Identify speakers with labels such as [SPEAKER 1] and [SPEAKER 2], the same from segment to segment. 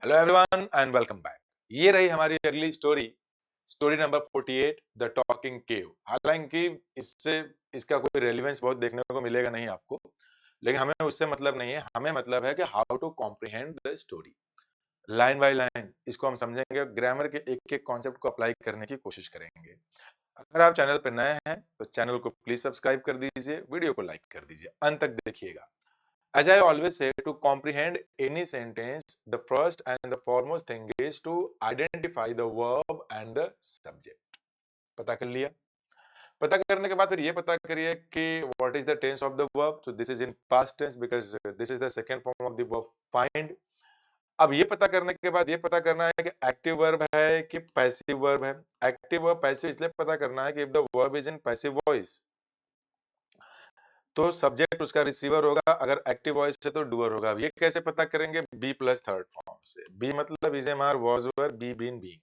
[SPEAKER 1] Hello everyone and welcome back. ये रही हमारी अगली story, story number 48, the talking cave. हालांकि इससे इसका कोई रेलेवेंस बहुत देखने को मिलेगा नहीं आपको, लेकिन हमें उससे मतलब नहीं है। हमें मतलब है कि how to comprehend the story line by line. इसको हम समझेंगे, ग्रामर के एक एक कॉन्सेप्ट को अप्लाई करने की कोशिश करेंगे। अगर आप चैनल पर नए हैं तो चैनल को प्लीज सब्सक्राइब कर दीजिए, वीडियो को लाइक कर दीजिए, अंत तक देखिएगा। As I always say, to comprehend any sentence, the first and the foremost thing is to identify the verb and the subject. पता कर लिया? पता करने के बाद फिर ये पता करिए कि what is the tense of the verb. So this is in past tense because this is the second form of the verb find. अब ये पता करने के बाद ये पता करना है कि एक्टिव वर्ब है कि पैसिव वर्ब है। एक्टिव वर्ब पैसिव इसलिए पता करना है कि if the verb is in passive voice तो सब्जेक्ट उसका रिसीवर होगा, अगर एक्टिव वॉइस है तो डूअर होगा। ये कैसे पता करेंगे? बी प्लस थर्ड फॉर्म से। बी मतलब is am are was were be been be.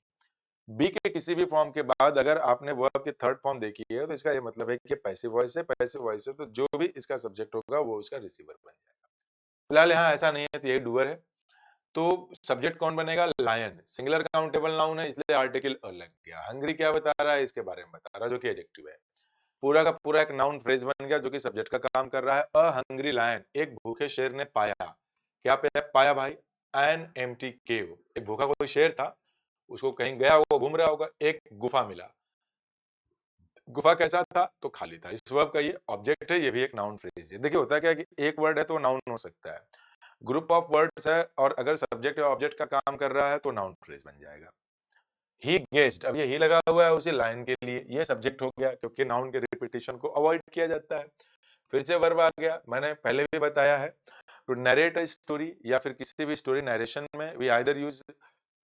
[SPEAKER 1] B के किसी भी फॉर्म के बाद अगर आपने वर्ब की थर्ड फॉर्म देखी है तो इसका ये मतलब है कि पैसिव वॉइस है। पैसिव वॉइस है तो जो भी इसका सब्जेक्ट होगा वो उसका रिसीवर बन जाएगा। फिलहाल यहाँ ऐसा नहीं है तो ये डूअर है। तो सब्जेक्ट कौन बनेगा? लायन। सिंगुलर काउंटेबल नाउन है इसलिए आर्टिकल अ लग गया। हंग्री क्या बता रहा है? इसके बारे में बता रहा है, जो कि एडजेक्टिव है। पूरा का पूरा एक नाउन फ्रेज बन गया जो कि सब्जेक्ट का काम कर रहा है। अ हंग्री लायन, एक भूखे शेर ने पाया। क्या पाया भाई? एन एम्प्टी केव। एक भूखा कोई शेर था, उसको कहीं गया होगा, घूम रहा होगा, एक गुफा मिला। गुफा कैसा था? तो खाली था। इस वर्ब का ये ऑब्जेक्ट है, ये भी एक नाउन फ्रेज है। देखिए होता क्या है कि एक वर्ड है तो नाउन हो सकता है, ग्रुप ऑफ वर्ड्स है और अगर सब्जेक्ट या ऑब्जेक्ट का काम कर रहा है तो नाउन फ्रेज बन जाएगा। ही गेस्ड, अब ये ही लगा हुआ है उसी लाइन के लिए, ये सब्जेक्ट हो गया क्योंकि नाउन के रिपीटिशन को अवॉइड किया जाता है। फिर से वर्ब आ गया, मैंने पहले भी बताया है। टू नरेट अ स्टोरी या फिर किसी भी स्टोरी नरेशन में we either use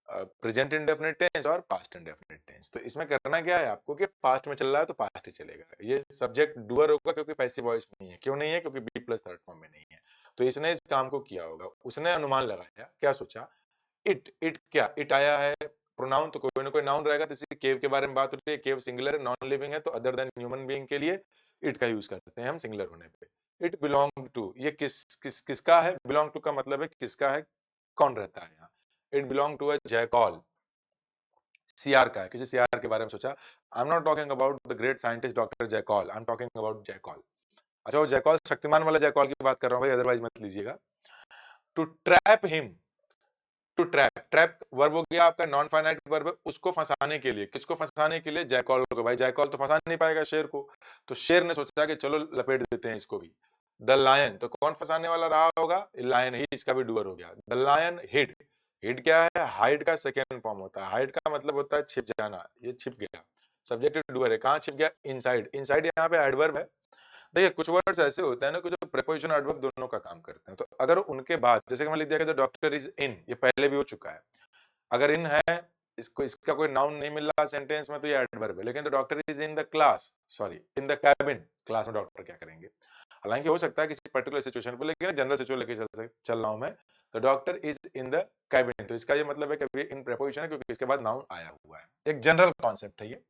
[SPEAKER 1] present indefinite tense और पास्ट इंडेफिनिट टेंस। तो इसमें करना क्या है आपको कि पास्ट में चल रहा है तो पास्ट ही चलेगा। ये सब्जेक्ट डूअर होगा क्योंकि पैसिव वॉइस नहीं है। क्यों नहीं है? क्योंकि बी प्लस थर्ड फॉर्म में नहीं है। तो इसने इस काम को किया होगा, उसने अनुमान लगाया, क्या सोचा? इट क्या? इट आया है। प्रोनाउन तो कोई ना कोई नाउन रहेगा। जैसे केव के बारे में बात हो रही है, केव सिंगुलर है, नॉन लिविंग है, तो अदर देन ह्यूमन बीइंग के लिए इट का यूज करते हैं हम सिंगुलर होने पे। इट बिलोंग टू, ये किसका है? बिलोंग टू का मतलब है किसका है, कौन रहता है यहाँ। It belong to a jackal, CR का है, किसी सीआर के बारे में सोचा। I am not talking about the great scientist doctor Jekyll, I am talking about jackal. अच्छा, वो जैकॉल शक्तिमान वाला जैकॉल की बात कर रहा हूँ भाई, अदरवाइज मत लीजिएगा। To trap him, to trap, trap verb हो गया आपका, नॉन फाइनाइट वर्ब, उसको फंसाने के लिए। किसको फंसाने के लिए? जैकॉल को। भाई जैकॉल तो फंसा नहीं पाएगा शेर को, तो शेर ने सोचा कि चलो लपेट देते हैं इसको भी। द लायन, तो कौन फंसाने वाला रहा होगा? लायन ही, इसका भी डूअर हो गया। द लायन हिड, हिड क्या है? हाइड का सेकेंड फॉर्म होता है। हाइड का मतलब होता है छिप जाना, ये छिप गया। सब्जेक्ट डूअर है, कहाँ छिप गया? इनसाइड। इनसाइड यहाँ पे एडवर्ब है। देखिए कुछ वर्ड्स ऐसे होते हैं ना कि जो प्रीपोजिशन एडवर्ब दोनों का काम करते हैं। तो अगर उनके बाद जैसे कि मैं लिख दिया कि द डॉक्टर इज इन, ये पहले भी हो चुका है। अगर इन है, इसको इसका कोई नाउन नहीं मिल रहा सेंटेंस में तो ये एडवर्ब है। लेकिन the doctor is in the class, sorry in the cabin, class में डॉक्टर क्या करेंगे? हालांकि हो सकता है किसी पर्टिकुलर सिचुएशन पर, लेकिन जनरल सिचुएशन लेके चल रहा हूं मैं। The doctor is in the cabin, तो इसका ये मतलब है कि इन प्रीपोजिशन है क्योंकि इसके बाद नाउन आया हुआ है। एक जनरल कॉन्सेप्ट है ये,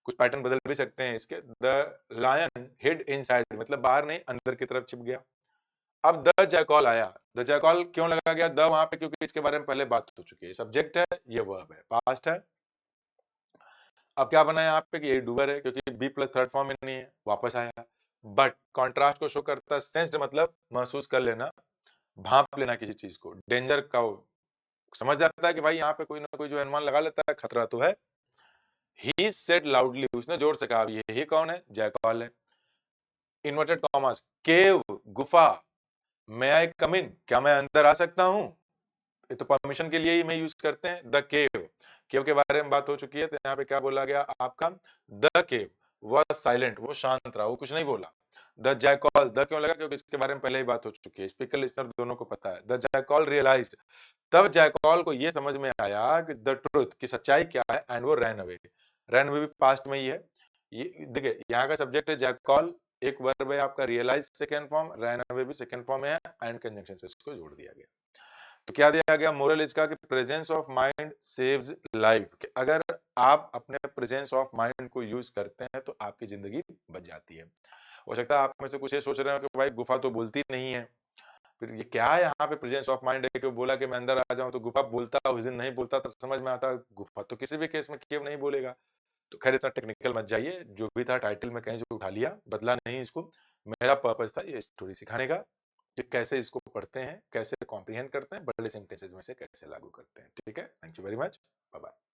[SPEAKER 1] कुछ पैटर्न बदल भी सकते हैं इसके। द लायन हिड इनसाइड मतलब बाहर नहीं, अंदर की तरफ छिप गया। अब द जैकॉल आया, द जैकॉल क्यों लगा गया द वहां पे? क्योंकि इसके बारे में पहले बात हो चुकी है। सब्जेक्ट है, ये वर्ब है, पास्ट है। अब क्या बना यहाँ पे कि ये डूअर है क्योंकि बी प्लस थर्ड फॉर्म में नहीं है, वापस आया। बट कॉन्ट्रास्ट को शो करता है। सेंस्ड मतलब महसूस कर लेना, भांप लेना किसी चीज को। डेंजर का वो समझ जाता है कि भाई यहाँ पे कोई ना कोई जो अनुमान लगा लेता है, खतरा तो है। ही सेड लाउडली, उसने जोर से कहा। ये कौन है? जैकॉल है। इन्वर्टेड कॉमास, केव गुफा, मे आई कम इन, क्या मैं अंदर आ सकता हूं? ये तो परमिशन के लिए ही मैं यूज करते हैं। द केव, केव के बारे में बात हो चुकी है तो यहाँ पे क्या बोला गया आपका? द केव वॉज साइलेंट, वो शांत रहा, वो कुछ नहीं बोला। द जैकॉल, द क्यों लगा? क्योंकि इसके बारे में पहले ही बात हो चुकी है, स्पीकर लिसनर दोनों को पता है। द जैकॉल रियलाइज्ड, तब जैकॉल को ये समझ में आया कि द ट्रुथ, की सच्चाई क्या है, एंड वो रैन अवे। रैन अवे भी पास्ट में ही है। ये देखिए यहाँ का सब्जेक्ट है जैकॉल, एक वर्ब है आपका realise second form, ran away भी सेकंड फॉर्म है, एंड कंजंक्शन से इसको जोड़ दिया गया। तो क्या दिया गया मोरल इसका कि presence of mind saves life, कि अगर आप अपने प्रेजेंस ऑफ माइंड को यूज करते हैं तो आपकी जिंदगी बच जाती है। हो सकता है आप में से कुछ ये सोच रहे हो कि भाई गुफा तो बोलती नहीं है, फिर ये क्या है यहाँ पे प्रेजेंस ऑफ माइंड है कि वो बोला कि मैं अंदर आ जाऊँ तो गुफा बोलता, उस दिन नहीं बोलता तब समझ में आता, गुफा तो किसी भी केस में केव नहीं बोलेगा। तो खैर इतना टेक्निकल मत जाइए, जो भी था टाइटल मैं कहीं से उठा लिया, बदला नहीं इसको। मेरा पर्पस था ये स्टोरी सिखाने का कि कैसे इसको पढ़ते हैं, कैसे कॉम्प्रिहेंड करते हैं, बड़े सेंटेंसेस में से कैसे लागू करते हैं। ठीक है? Thank you very much. Bye bye.